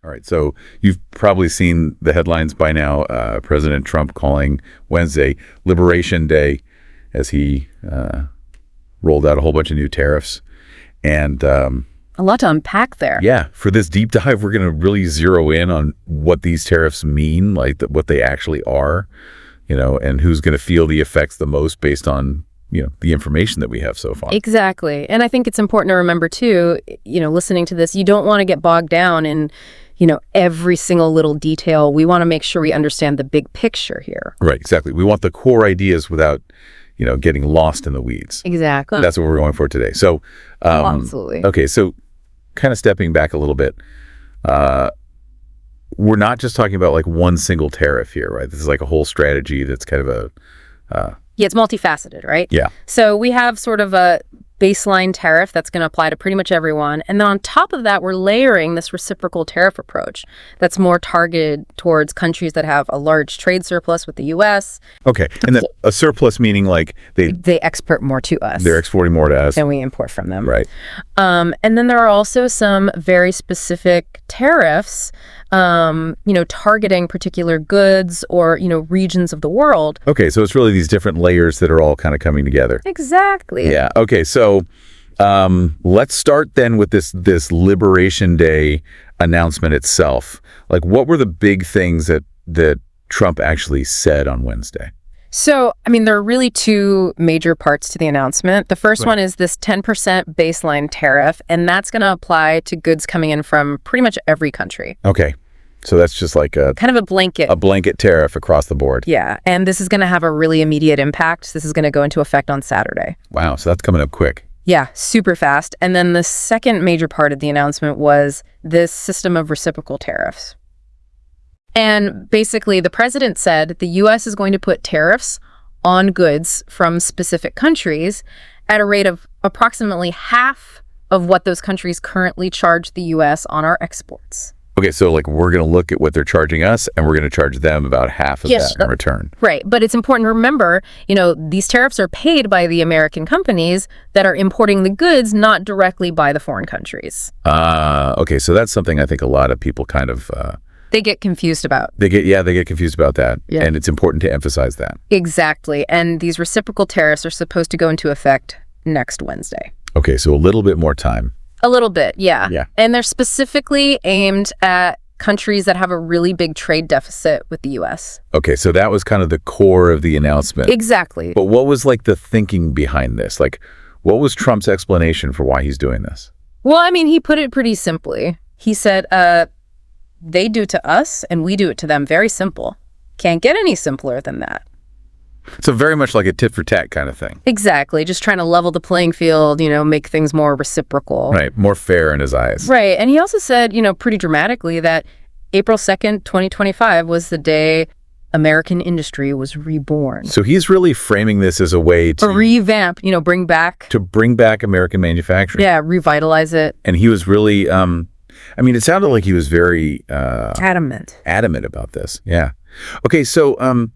All right. So you've probably seen the headlines by now. President Trump calling Wednesday Liberation Day as he rolled out a whole bunch of new tariffs. And a lot to unpack there. yeah, for this deep dive, we're going to really zero in on what these tariffs mean, like what they actually are, and who's going to feel the effects the most based on the information that we have so far. Exactly. And I think it's important to remember too, listening to this, you don't want to get bogged down in every single little detail. We want to make sure we understand the big picture here. Right, exactly. We want the core ideas without, getting lost in the weeds. Exactly. That's what we're going for today. So, absolutely. Okay, so kind of stepping back a little bit, we're not just talking about like one single tariff here, right? This is like a whole strategy that's kind of a... Yeah, it's multifaceted, right? Yeah. So we have sort of a baseline tariff that's going to apply to pretty much everyone. And then on top of that, we're layering this reciprocal tariff approach that's more targeted towards countries that have a large trade surplus with the U.S. Okay. And then a surplus meaning like they export more to us. They're exporting more to us. And we import from them. Right. And then there are also some very specific tariffs, targeting particular goods or, regions of the world. Okay. So it's really these different layers that are all kind of coming together. Exactly. Yeah. Okay. So let's start then with this Liberation Day announcement itself. Like, what were the big things that Trump actually said on Wednesday? So, there are really two major parts to the announcement. The first one is this 10% baseline tariff, and that's going to apply to goods coming in from pretty much every country. Okay. So that's just like kind of a blanket. A blanket tariff across the board. Yeah. And this is going to have a really immediate impact. This is going to go into effect on Saturday. Wow. So that's coming up quick. Yeah, super fast. And then the second major part of the announcement was this system of reciprocal tariffs. And basically, the president said the U.S. is going to put tariffs on goods from specific countries at a rate of approximately half of what those countries currently charge the U.S. on our exports. Okay, so like we're going to look at what they're charging us and we're going to charge them about half of that in return. Right. But it's important to remember, these tariffs are paid by the American companies that are importing the goods, not directly by the foreign countries. Okay, so that's something I think a lot of people kind of... they get confused about. They get confused about that. Yeah. And it's important to emphasize that. Exactly. And these reciprocal tariffs are supposed to go into effect next Wednesday. Okay, so a little bit more time. A little bit, yeah. Yeah. And they're specifically aimed at countries that have a really big trade deficit with the U.S. Okay, so that was kind of the core of the announcement. Exactly. But what was like the thinking behind this? Like, what was Trump's explanation for why he's doing this? Well, he put it pretty simply. He said, they do to us and we do it to them. Very simple. Can't get any simpler than that. So very much like a tit for tat kind of thing. Exactly. Just trying to level the playing field, make things more reciprocal. Right. More fair in his eyes. Right. And he also said, pretty dramatically that April 2nd, 2025 was the day American industry was reborn. So he's really framing this as a way to revamp, bring back. To bring back American manufacturing. Yeah. Revitalize it. And he was really, it sounded like he was very... adamant about this. Yeah. Okay. So,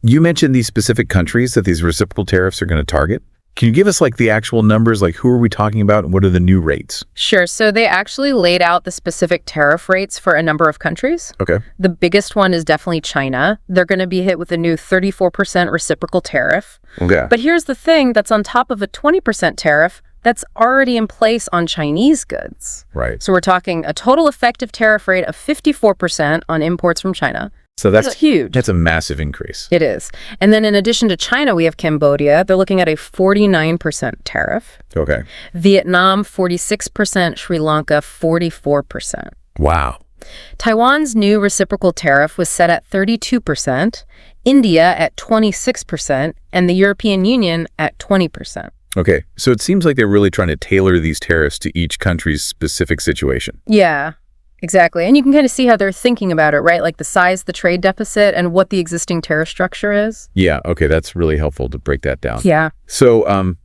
you mentioned these specific countries that these reciprocal tariffs are going to target. Can you give us like the actual numbers? Like who are we talking about and what are the new rates? Sure. So they actually laid out the specific tariff rates for a number of countries. Okay. The biggest one is definitely China. They're going to be hit with a new 34% reciprocal tariff. Okay. But here's the thing, that's on top of a 20% tariff that's already in place on Chinese goods. Right. So we're talking a total effective tariff rate of 54% on imports from China. So that's huge. That's a massive increase. It is. And then in addition to China, we have Cambodia. They're looking at a 49% tariff. Okay. Vietnam, 46%. Sri Lanka, 44%. Wow. Taiwan's new reciprocal tariff was set at 32%, India at 26%, and the European Union at 20%. Okay. So it seems like they're really trying to tailor these tariffs to each country's specific situation. Yeah. Exactly. And you can kind of see how they're thinking about it, right? Like the size of the trade deficit and what the existing tariff structure is. Yeah. Okay. That's really helpful to break that down. Yeah. So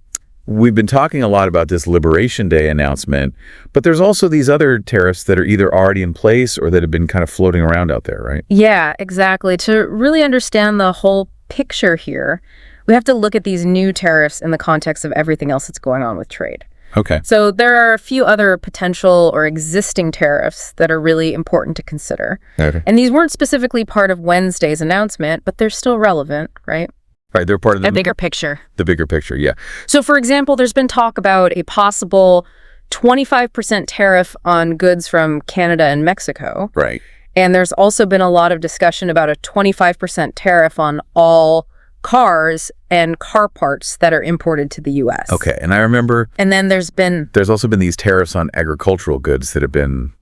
we've been talking a lot about this Liberation Day announcement, but there's also these other tariffs that are either already in place or that have been kind of floating around out there, right? Yeah, exactly. To really understand the whole picture here, we have to look at these new tariffs in the context of everything else that's going on with trade. Okay. So there are a few other potential or existing tariffs that are really important to consider. Okay. And these weren't specifically part of Wednesday's announcement, but they're still relevant, right? Right, they're part of A bigger picture. the bigger picture, yeah. So, for example, there's been talk about a possible 25% tariff on goods from Canada and Mexico. Right. And there's also been a lot of discussion about a 25% tariff on all cars and car parts that are imported to the U.S. Okay, and I remember And then there's also been these tariffs on agricultural goods that have been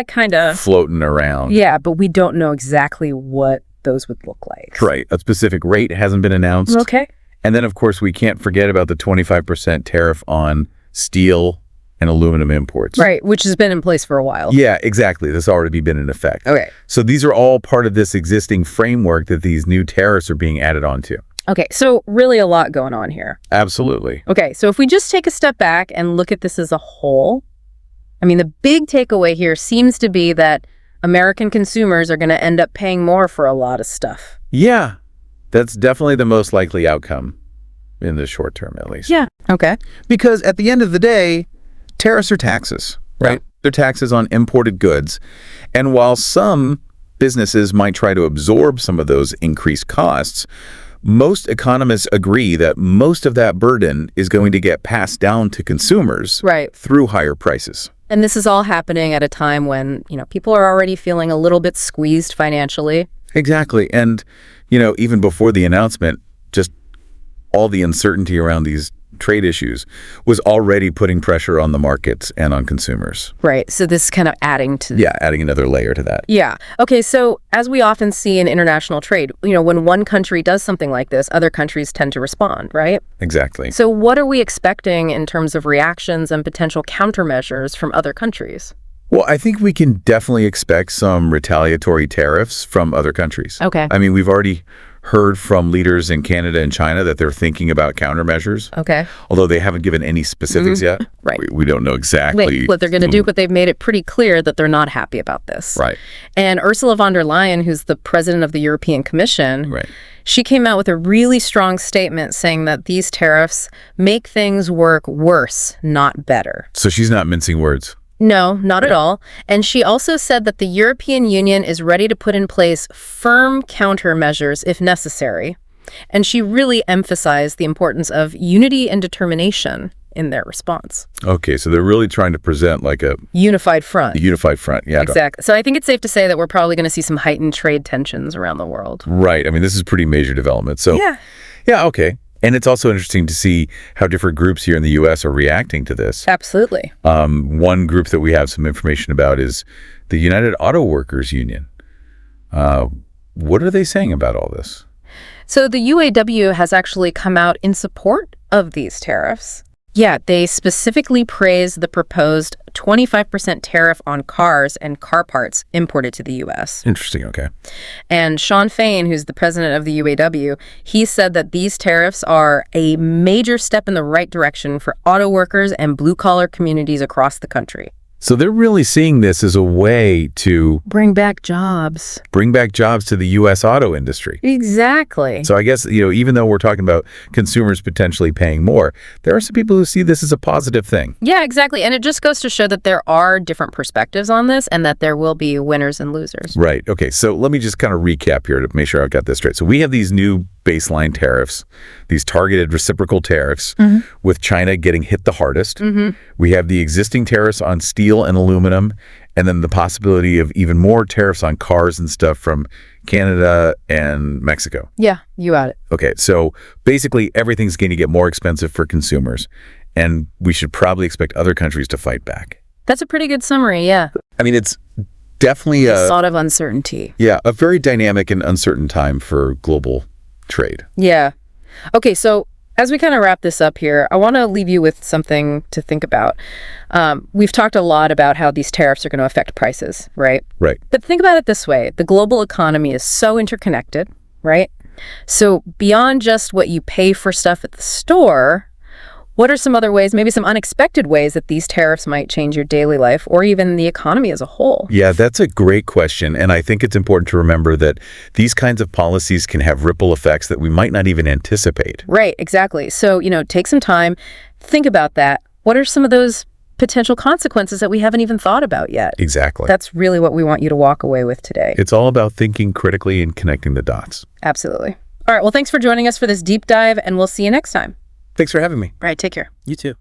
kind of. floating around. Yeah, but we don't know exactly what those would look like. Right, a specific rate hasn't been announced. Okay. And then, of course, we can't forget about the 25% tariff on steel and aluminum imports. Right, which has been in place for a while. Yeah, exactly. That's already been in effect. Okay. So these are all part of this existing framework that these new tariffs are being added onto. Okay, so really a lot going on here. Absolutely. Okay, so if we just take a step back and look at this as a whole, I mean, the big takeaway here seems to be that American consumers are going to end up paying more for a lot of stuff. Yeah, that's definitely the most likely outcome in the short term, at least. Yeah. Okay. Because at the end of the day, tariffs are taxes, right? Yeah. They're taxes on imported goods. And while some businesses might try to absorb some of those increased costs, most economists agree that most of that burden is going to get passed down to consumers Right. through higher prices. And this is all happening at a time when, people are already feeling a little bit squeezed financially. Exactly. And, even before the announcement, just all the uncertainty around these trade issues was already putting pressure on the markets and on consumers. Right. So this is kind of adding to... Yeah, adding another layer to that. Yeah. Okay, so as we often see in international trade, when one country does something like this, other countries tend to respond, right? Exactly. So what are we expecting in terms of reactions and potential countermeasures from other countries? Well, I think we can definitely expect some retaliatory tariffs from other countries. Okay. I mean, we've already heard from leaders in Canada and China that they're thinking about countermeasures, Okay. although they haven't given any specifics yet. Right. We don't know exactly What they're going to do, but they've made it pretty clear that they're not happy about this. Right. And Ursula von der Leyen, who's the president of the European Commission, Right. she came out with a really strong statement saying that these tariffs make things work worse, not better. So she's not mincing words. No, not at all. And she also said that the European Union is ready to put in place firm countermeasures if necessary. And she really emphasized the importance of unity and determination in their response. Okay, so they're really trying to present like a Unified front. unified front. Yeah. Exactly. So I think it's safe to say that we're probably going to see some heightened trade tensions around the world. Right. I mean, this is pretty major development. So yeah, okay. And it's also interesting to see how different groups here in the U.S. are reacting to this. Absolutely. One group that we have some information about is the United Auto Workers Union. What are they saying about all this? So the UAW has actually come out in support of these tariffs. Yeah, they specifically praised the proposed 25% tariff on cars and car parts imported to the U.S. Interesting. Okay. And Sean Fain, who's the president of the UAW, he said that these tariffs are a major step in the right direction for auto workers and blue-collar communities across the country. So they're really seeing this as a way to Bring back jobs. bring back jobs to the U.S. auto industry. Exactly. So I guess, even though we're talking about consumers potentially paying more, there are some people who see this as a positive thing. Yeah, exactly. And it just goes to show that there are different perspectives on this and that there will be winners and losers. Right. Okay. So let me just kind of recap here to make sure I've got this straight. So we have these new baseline tariffs, these targeted reciprocal tariffs, with China getting hit the hardest. We have the existing tariffs on steel and aluminum, and then the possibility of even more tariffs on cars and stuff from Canada and Mexico. Yeah, you got it. Okay, so basically everything's going to get more expensive for consumers, and we should probably expect other countries to fight back. That's a pretty good summary, yeah. I mean, it's definitely A sort of uncertainty. a very dynamic and uncertain time for global trade. Yeah. Okay, so as we kind of wrap this up here, I want to leave you with something to think about. We've talked a lot about how these tariffs are going to affect prices, right? Right. But think about it this way. The global economy is so interconnected, right? So beyond just what you pay for stuff at the store, what are some other ways, maybe some unexpected ways that these tariffs might change your daily life or even the economy as a whole? Yeah, that's a great question. And I think it's important to remember that these kinds of policies can have ripple effects that we might not even anticipate. Right, exactly. So, take some time, think about that. what are some of those potential consequences that we haven't even thought about yet? Exactly. That's really what we want you to walk away with today. It's all about thinking critically and connecting the dots. Absolutely. All right. Well, thanks for joining us for this deep dive, and we'll see you next time. Thanks for having me. All right. Take care. You too.